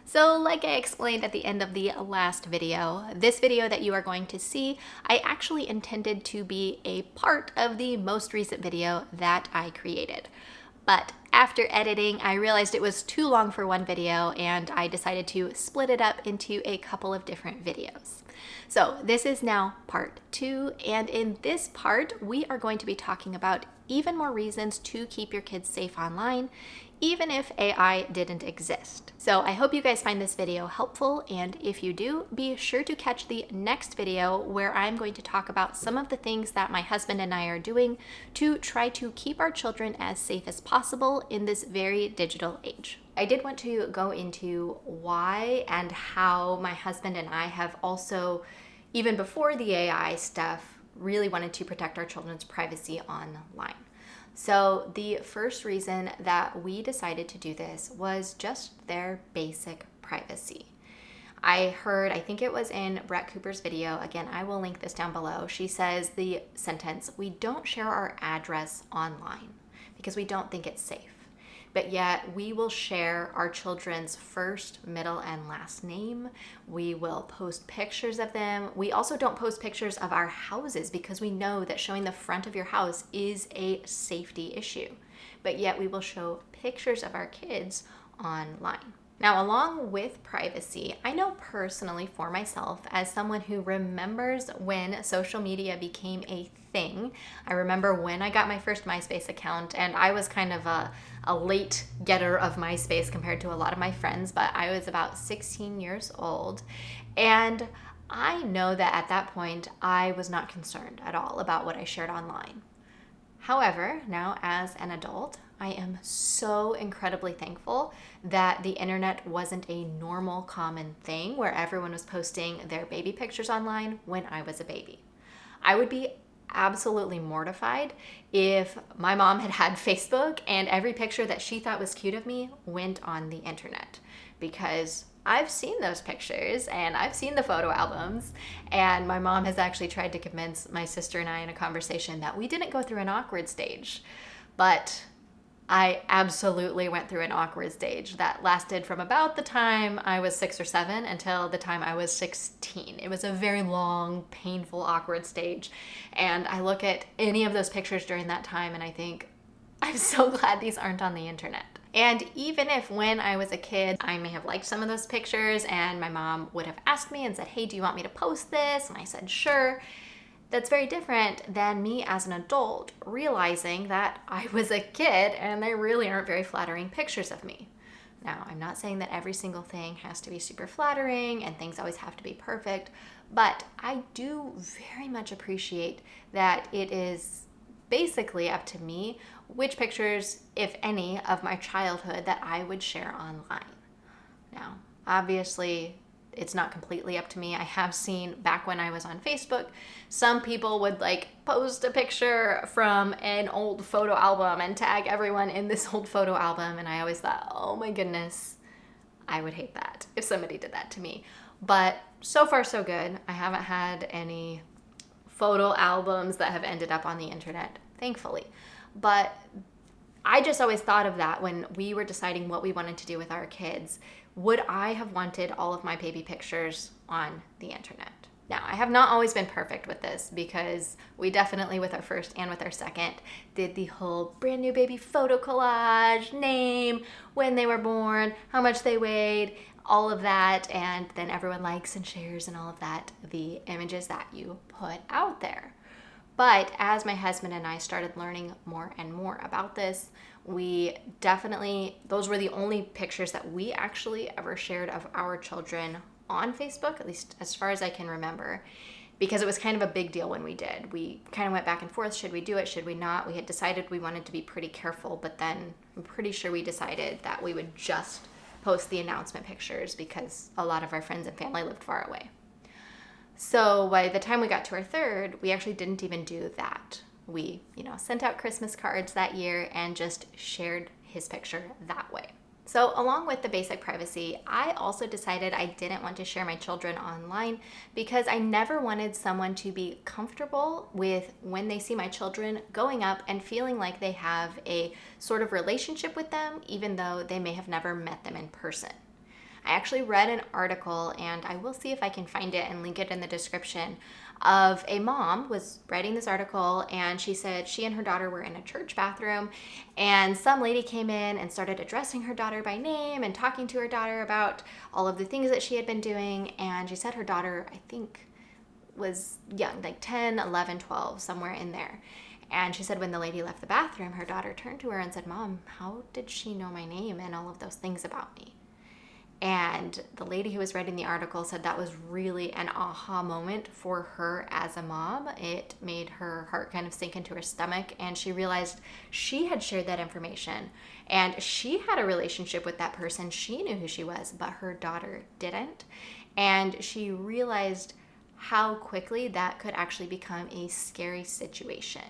So like I explained at the end of the last video, this video that you are going to see, I actually intended to be a part of the most recent video that I created. But after editing, I realized it was too long for one video and I decided to split it up into a couple of different videos. So this is now part 2, and in this part, we are going to be talking about even more reasons to keep your kids safe online, even if AI didn't exist. So I hope you guys find this video helpful, and if you do, be sure to catch the next video where I'm going to talk about some of the things that my husband and I are doing to try to keep our children as safe as possible in this very digital age. I did want to go into why and how my husband and I have also, even before the AI stuff, really wanted to protect our children's privacy online. So the first reason that we decided to do this was just their basic privacy. I think it was in Brett Cooper's video, again, I will link this down below. She says the sentence, "We don't share our address online because we don't think it's safe. But yet we will share our children's first, middle, and last name. We will post pictures of them. We also don't post pictures of our houses because we know that showing the front of your house is a safety issue. But yet we will show pictures of our kids online." Now, along with privacy, I know personally for myself, as someone who remembers when social media became a thing, I remember when I got my first MySpace account, and I was kind of a late getter of MySpace compared to a lot of my friends, but I was about 16 years old. And I know that at that point, I was not concerned at all about what I shared online. However, now as an adult, I am so incredibly thankful that the internet wasn't a normal, common thing where everyone was posting their baby pictures online when I was a baby. I would be absolutely mortified if my mom had had Facebook and every picture that she thought was cute of me went on the internet, because I've seen those pictures and I've seen the photo albums, and my mom has actually tried to convince my sister and I in a conversation that we didn't go through an awkward stage. But I absolutely went through an awkward stage that lasted from about the time I was 6 or 7 until the time I was 16. It was a very long, painful, awkward stage. And I look at any of those pictures during that time and I think, I'm so glad these aren't on the internet. And even if when I was a kid, I may have liked some of those pictures and my mom would have asked me and said, "Hey, do you want me to post this?" And I said, "Sure." That's very different than me as an adult realizing that I was a kid and they really aren't very flattering pictures of me. Now, I'm not saying that every single thing has to be super flattering and things always have to be perfect, but I do very much appreciate that it is basically up to me which pictures, if any, of my childhood that I would share online. Now, obviously, it's not completely up to me. I have seen back when I was on Facebook, some people would post a picture from an old photo album and tag everyone in this old photo album. And I always thought, oh my goodness, I would hate that if somebody did that to me. But so far so good. I haven't had any photo albums that have ended up on the internet, thankfully. But I just always thought of that when we were deciding what we wanted to do with our kids. Would I have wanted all of my baby pictures on the internet? Now, I have not always been perfect with this because we definitely, with our first and with our second, did the whole brand new baby photo collage, name, when they were born, how much they weighed, all of that, and then everyone likes and shares and all of that, the images that you put out there. But as my husband and I started learning more and more about this, those were the only pictures that we actually ever shared of our children on Facebook, at least as far as I can remember, because it was kind of a big deal when we did. We kind of went back and forth. Should we do it? Should we not? We had decided we wanted to be pretty careful, but then I'm pretty sure we decided that we would just post the announcement pictures because a lot of our friends and family lived far away. So by the time we got to our third, we actually didn't even do that. We, sent out Christmas cards that year and just shared his picture that way. So along with the basic privacy, I also decided I didn't want to share my children online because I never wanted someone to be comfortable with when they see my children going up and feeling like they have a sort of relationship with them, even though they may have never met them in person. I actually read an article, and I will see if I can find it and link it in the description, of a mom was writing this article, and she said she and her daughter were in a church bathroom, and some lady came in and started addressing her daughter by name and talking to her daughter about all of the things that she had been doing. And she said her daughter, I think, was young, like 10, 11, 12, somewhere in there. And she said when the lady left the bathroom, her daughter turned to her and said, "Mom, how did she know my name and all of those things about me?" And the lady who was writing the article said that was really an aha moment for her as a mom. It made her heart kind of sink into her stomach, and she realized she had shared that information and she had a relationship with that person. She knew who she was, but her daughter didn't. And she realized how quickly that could actually become a scary situation.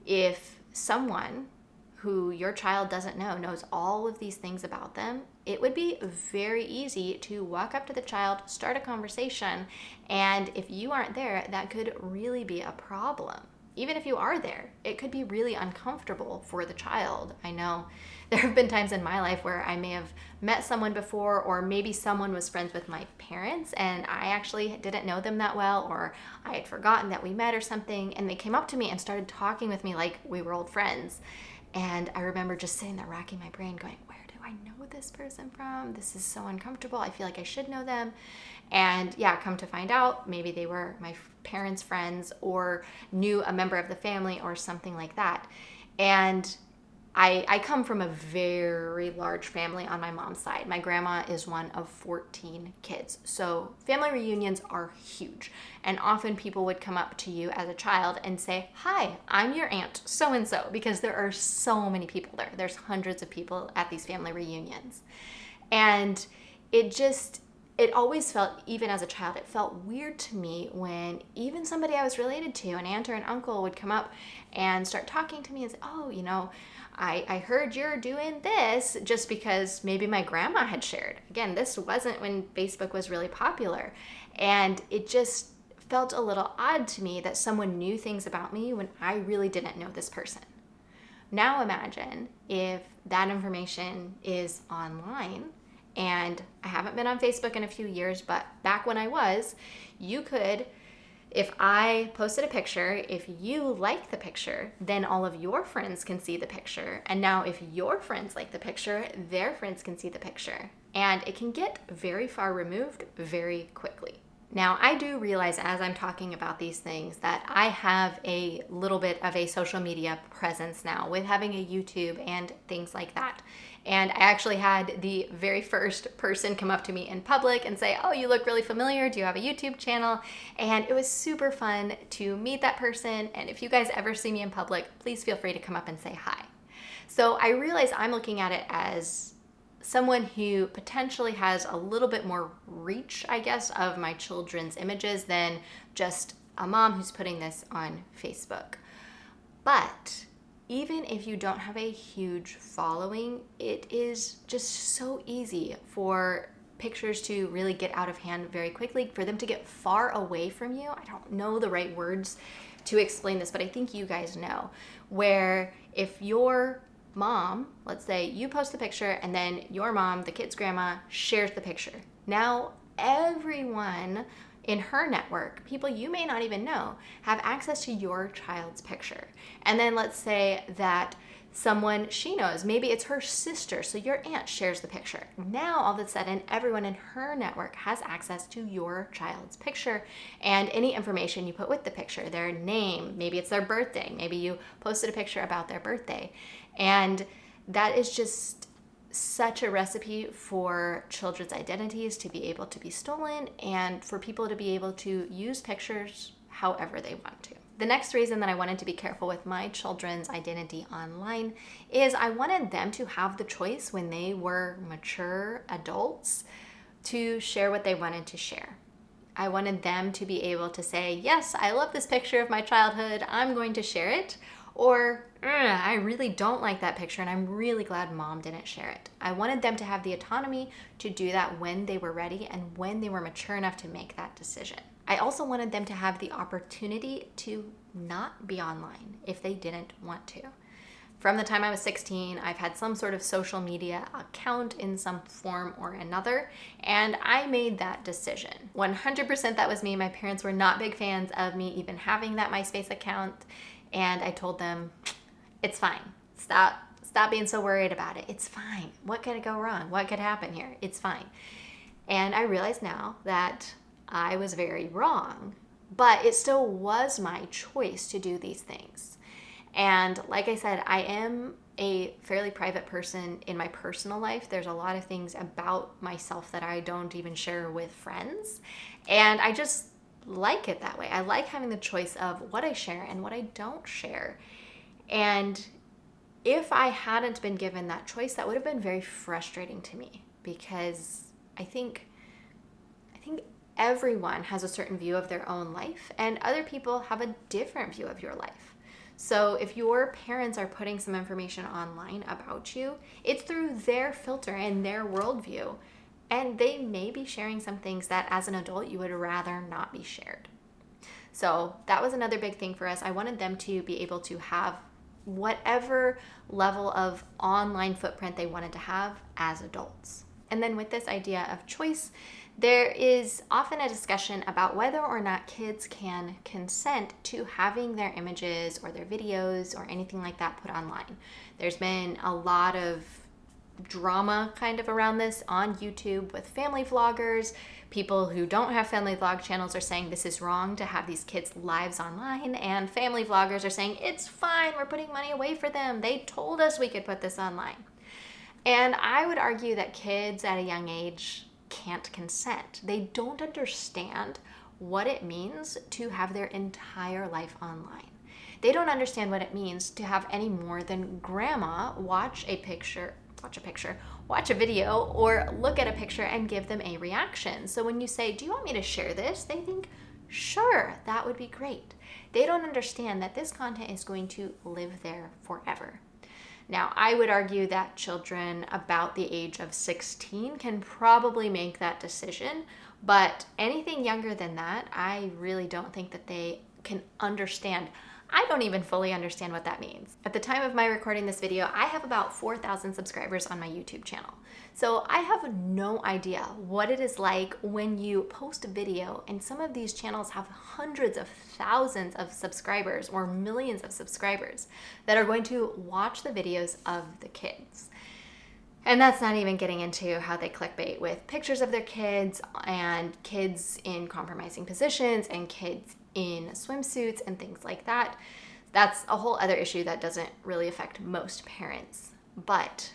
If someone who your child doesn't know knows all of these things about them, it would be very easy to walk up to the child, start a conversation, and if you aren't there, that could really be a problem. Even if you are there, it could be really uncomfortable for the child. I know there have been times in my life where I may have met someone before, or maybe someone was friends with my parents and I actually didn't know them that well, or I had forgotten that we met or something, and they came up to me and started talking with me like we were old friends. And I remember just sitting there racking my brain going, where do I know this person from? This is so uncomfortable. I feel like I should know them. And yeah, come to find out, maybe they were my parents' friends or knew a member of the family or something like that. And I come from a very large family on my mom's side. My grandma is one of 14 kids. So family reunions are huge. And often people would come up to you as a child and say, "Hi, I'm your aunt so-and-so," because there are so many people there. There's hundreds of people at these family reunions. And it always felt, even as a child, it felt weird to me when even somebody I was related to, an aunt or an uncle, would come up and start talking to me and say, "Oh, I heard you're doing this," just because maybe my grandma had shared. Again, this wasn't when Facebook was really popular. And it just felt a little odd to me that someone knew things about me when I really didn't know this person. Now imagine if that information is online. And I haven't been on Facebook in a few years, but back when I was, you could, if I posted a picture, if you like the picture, then all of your friends can see the picture. And now if your friends like the picture, their friends can see the picture. And it can get very far removed very quickly. Now, I do realize as I'm talking about these things that I have a little bit of a social media presence now with having a YouTube and things like that. And I actually had the very first person come up to me in public and say, "Oh, you look really familiar. Do you have a YouTube channel?" And it was super fun to meet that person. And if you guys ever see me in public, please feel free to come up and say hi. So I realize I'm looking at it as someone who potentially has a little bit more reach, I guess, of my children's images than just a mom who's putting this on Facebook. But even if you don't have a huge following, it is just so easy for pictures to really get out of hand very quickly, for them to get far away from you. I don't know the right words to explain this, but I think you guys know, where if your mom, let's say you post the picture and then your mom, the kid's grandma, shares the picture. Now everyone in her network, people you may not even know, have access to your child's picture. And then let's say that someone she knows, maybe it's her sister, so your aunt shares the picture. Now all of a sudden, everyone in her network has access to your child's picture and any information you put with the picture, their name, maybe it's their birthday, maybe you posted a picture about their birthday. And that is just such a recipe for children's identities to be able to be stolen and for people to be able to use pictures however they want to. The next reason that I wanted to be careful with my children's identity online is I wanted them to have the choice when they were mature adults to share what they wanted to share. I wanted them to be able to say, "Yes, I love this picture of my childhood, I'm going to share it," or "I really don't like that picture and I'm really glad mom didn't share it." I wanted them to have the autonomy to do that when they were ready and when they were mature enough to make that decision. I also wanted them to have the opportunity to not be online if they didn't want to. From the time I was 16, I've had some sort of social media account in some form or another, and I made that decision. 100% that was me. My parents were not big fans of me even having that MySpace account, and I told them, it's fine. Stop being so worried about it. It's fine. What could go wrong? What could happen here? It's fine. And I realize now that I was very wrong, but it still was my choice to do these things. And like I said, I am a fairly private person in my personal life. There's a lot of things about myself that I don't even share with friends. And I just like it that way. I like having the choice of what I share and what I don't share. And if I hadn't been given that choice, that would have been very frustrating to me, because I think everyone has a certain view of their own life, and other people have a different view of your life. So if your parents are putting some information online about you, it's through their filter and their worldview, and they may be sharing some things that as an adult you would rather not be shared. So that was another big thing for us. I wanted them to be able to have whatever level of online footprint they wanted to have as adults. And then with this idea of choice, there is often a discussion about whether or not kids can consent to having their images or their videos or anything like that put online. There's been a lot of drama kind of around this on YouTube with family vloggers. People who don't have family vlog channels are saying this is wrong to have these kids' lives online, and family vloggers are saying it's fine, we're putting money away for them. They told us we could put this online. And I would argue that kids at a young age can't consent. They don't understand what it means to have their entire life online. They don't understand what it means to have any more than grandma watch a video or look at a picture and give them a reaction. So when you say, do you want me to share this? They think, sure, that would be great. They don't understand that this content is going to live there forever. Now, I would argue that children about the age of 16 can probably make that decision, but anything younger than that, I really don't think that they can understand. I don't even fully understand what that means. At the time of my recording this video, I have about 4,000 subscribers on my YouTube channel. So I have no idea what it is like when you post a video, and some of these channels have hundreds of thousands of subscribers or millions of subscribers that are going to watch the videos of the kids. And that's not even getting into how they clickbait with pictures of their kids and kids in compromising positions and kids in swimsuits and things like that. That's a whole other issue that doesn't really affect most parents. But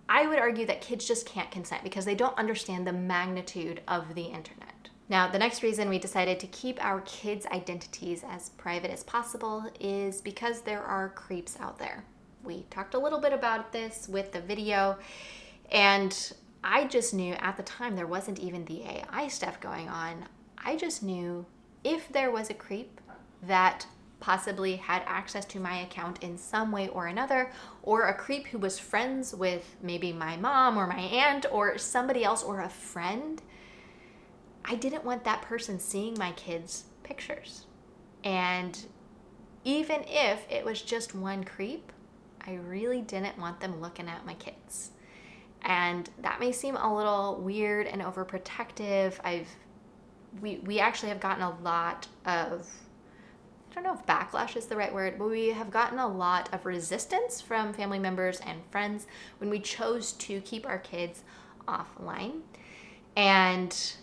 I would argue that kids just can't consent because they don't understand the magnitude of the internet. Now, the next reason we decided to keep our kids' identities as private as possible is because there are creeps out there. We talked a little bit about this with the video, and I just knew at the time there wasn't even the AI stuff going on. I just knew if there was a creep that possibly had access to my account in some way or another, or a creep who was friends with maybe my mom or my aunt or somebody else or a friend, I didn't want that person seeing my kids' pictures. And even if it was just one creep, I really didn't want them looking at my kids. And that may seem a little weird and overprotective. We actually have gotten a lot of, I don't know if backlash is the right word, but we have gotten a lot of resistance from family members and friends when we chose to keep our kids offline. And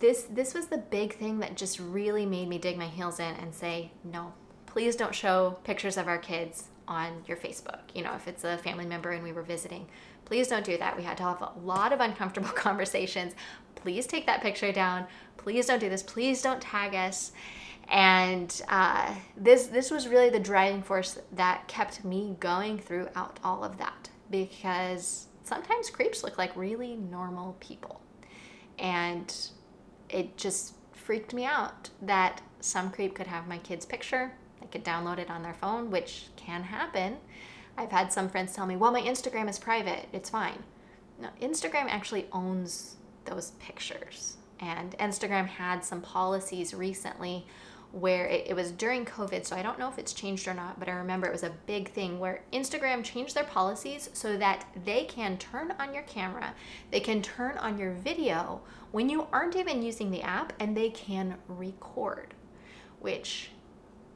this was the big thing that just really made me dig my heels in and say, no, please don't show pictures of our kids on your Facebook. You know, if it's a family member and we were visiting, please don't do that. We had to have a lot of uncomfortable conversations. Please take that picture down. Please don't do this. Please don't tag us. And this was really the driving force that kept me going throughout all of that, because sometimes creeps look like really normal people. And it just freaked me out that some creep could have my kid's picture. They could download it on their phone, which can happen. I've had some friends tell me, well, my Instagram is private, it's fine. No, Instagram actually owns those pictures. And Instagram had some policies recently where it was during COVID, so I don't know if it's changed or not, but I remember it was a big thing where Instagram changed their policies so that they can turn on your camera, they can turn on your video when you aren't even using the app, and they can record, which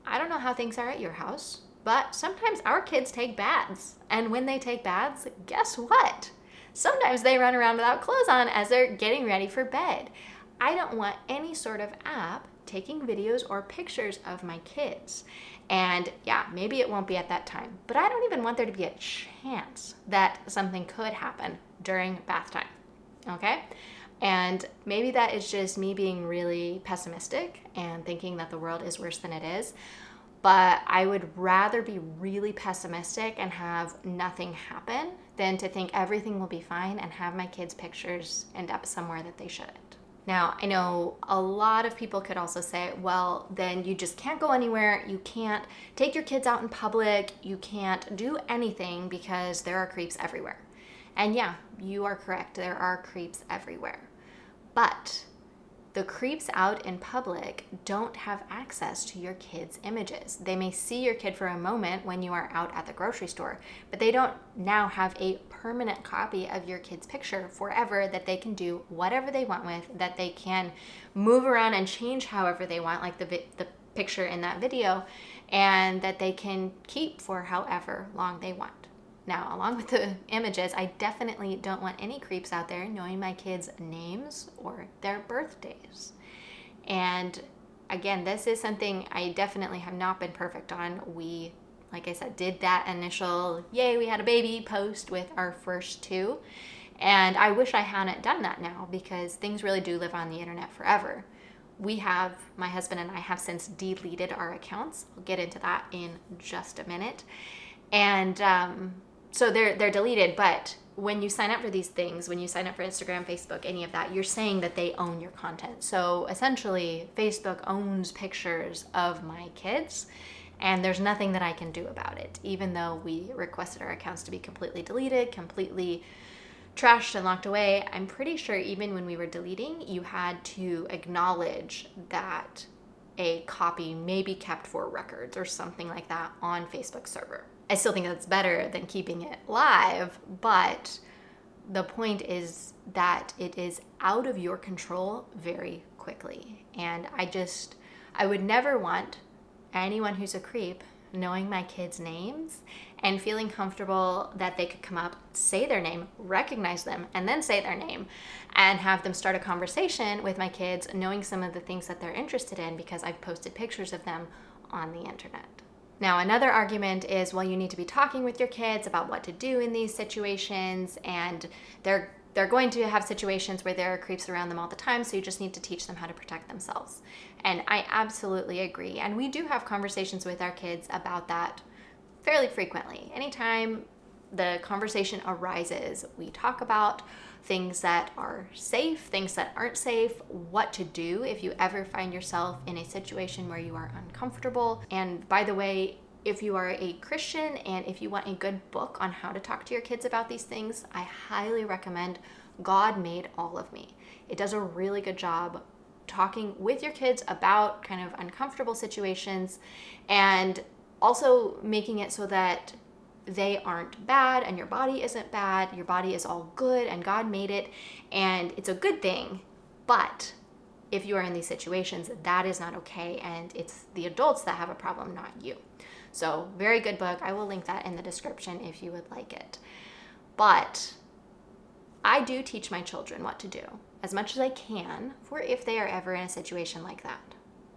I don't know how things are at your house, but sometimes our kids take baths, and when they take baths, guess what? Sometimes they run around without clothes on as they're getting ready for bed. I don't want any sort of app taking videos or pictures of my kids. And yeah, maybe it won't be at that time, but I don't even want there to be a chance that something could happen during bath time, okay? And maybe that is just me being really pessimistic and thinking that the world is worse than it is, but I would rather be really pessimistic and have nothing happen than to think everything will be fine and have my kids' pictures end up somewhere that they shouldn't. Now, I know a lot of people could also say, well, then you just can't go anywhere. You can't take your kids out in public. You can't do anything because there are creeps everywhere. And yeah, you are correct. There are creeps everywhere. But the creeps out in public don't have access to your kids' images. They may see your kid for a moment when you are out at the grocery store, but they don't now have a permanent copy of your kid's picture forever that they can do whatever they want with, that they can move around and change however they want, like the picture in that video, and that they can keep for however long they want. Now, along with the images, I definitely don't want any creeps out there knowing my kids' names or their birthdays. And again, this is something I definitely have not been perfect on. We, like I said, did that initial, yay, we had a baby post with our first two. And I wish I hadn't done that now, because things really do live on the internet forever. My husband and I have since deleted our accounts. I'll get into that in just a minute. And so they're deleted, but when you sign up for these things, when you sign up for Instagram, Facebook, any of that, you're saying that they own your content. So essentially, Facebook owns pictures of my kids, and there's nothing that I can do about it, even though we requested our accounts to be completely deleted, completely trashed and locked away. I'm pretty sure even when we were deleting, you had to acknowledge that a copy may be kept for records or something like that on Facebook's server. I still think that's better than keeping it live, but the point is that it is out of your control very quickly. And I would never want anyone who's a creep knowing my kids' names and feeling comfortable that they could come up, say their name, recognize them, and then say their name, and have them start a conversation with my kids, knowing some of the things that they're interested in because I've posted pictures of them on the internet. Now, another argument is, well, you need to be talking with your kids about what to do in these situations, and they're going to have situations where there are creeps around them all the time, so you just need to teach them how to protect themselves. And I absolutely agree. And we do have conversations with our kids about that fairly frequently. Anytime the conversation arises, we talk about things that are safe, things that aren't safe, what to do if you ever find yourself in a situation where you are uncomfortable. And by the way, if you are a Christian and if you want a good book on how to talk to your kids about these things, I highly recommend God Made All of Me. It does a really good job talking with your kids about kind of uncomfortable situations and also making it so that they aren't bad and your body isn't bad. Your body is all good and God made it and it's a good thing. But if you are in these situations, that is not okay, and it's the adults that have a problem, not you. So very good book. I will link that in the description if you would like it. But I do teach my children what to do as much as I can for if they are ever in a situation like that.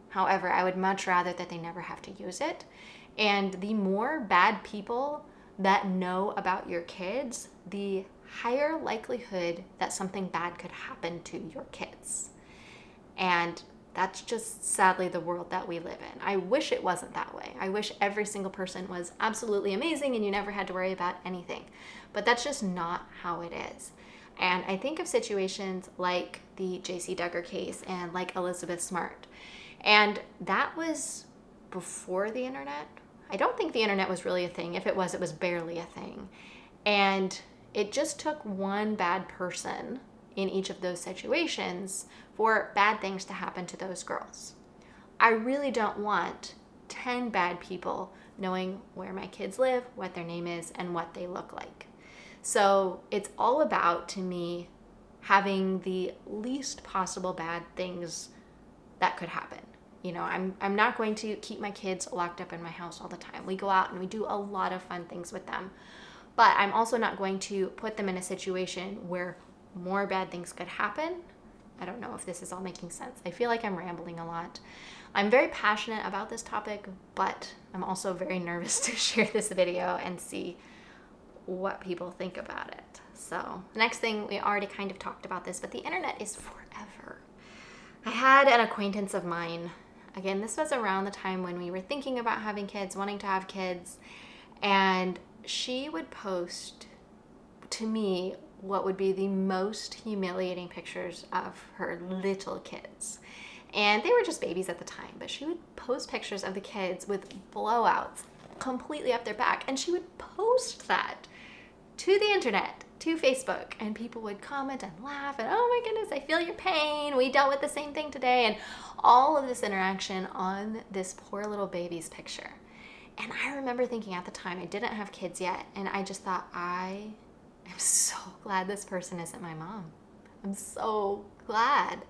However, I would much rather that they never have to use it. And the more bad people that know about your kids, the higher likelihood that something bad could happen to your kids. And that's just sadly the world that we live in. I wish it wasn't that way. I wish every single person was absolutely amazing and you never had to worry about anything. But that's just not how it is. And I think of situations like the J.C. Duggar case and like Elizabeth Smart. And that was before the internet. I don't think the internet was really a thing. If it was barely a thing. And it just took one bad person in each of those situations for bad things to happen to those girls. I really don't want 10 bad people knowing where my kids live, what their name is, and what they look like. So it's all about, to me, having the least possible bad things that could happen. You know, I'm not going to keep my kids locked up in my house all the time. We go out and we do a lot of fun things with them. But I'm also not going to put them in a situation where more bad things could happen. I don't know if this is all making sense. I feel like I'm rambling a lot. I'm very passionate about this topic, but I'm also very nervous to share this video and see what people think about it. So next thing, we already kind of talked about this, but the internet is forever. I had an acquaintance of mine, again, this was around the time when we were thinking about having kids, wanting to have kids, and she would post to me what would be the most humiliating pictures of her little kids. And they were just babies at the time, but she would post pictures of the kids with blowouts completely up their back, and she would post that to the internet, to Facebook, and people would comment and laugh and, oh my goodness, I feel your pain. We dealt with the same thing today. And all of this interaction on this poor little baby's picture. And I remember thinking at the time, I didn't have kids yet, and I just thought, I am so glad this person isn't my mom. I'm so glad.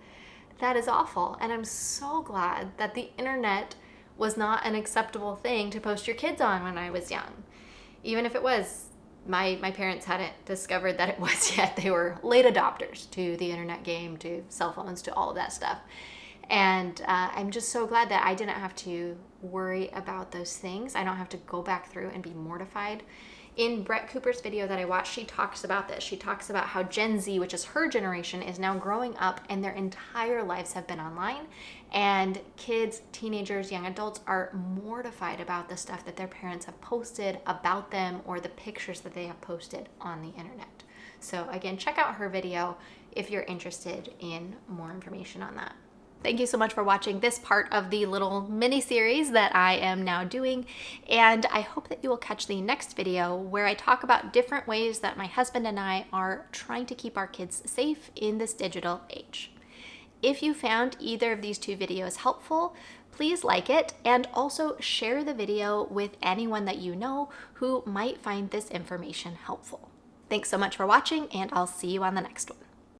That is awful. And I'm so glad that the internet was not an acceptable thing to post your kids on when I was young. Even if it was, my parents hadn't discovered that it was yet. They were late adopters to the internet game, to cell phones, to all of that stuff. And I'm just so glad that I didn't have to worry about those things. I don't have to go back through and be mortified. In Brett Cooper's video that I watched, she talks about this. She talks about how Gen Z, which is her generation, is now growing up and their entire lives have been online. And kids, teenagers, young adults are mortified about the stuff that their parents have posted about them or the pictures that they have posted on the internet. So again, check out her video if you're interested in more information on that. Thank you so much for watching this part of the little mini series that I am now doing, and I hope that you will catch the next video where I talk about different ways that my husband and I are trying to keep our kids safe in this digital age. If you found either of these two videos helpful, please like it and also share the video with anyone that you know who might find this information helpful. Thanks so much for watching, and I'll see you on the next one.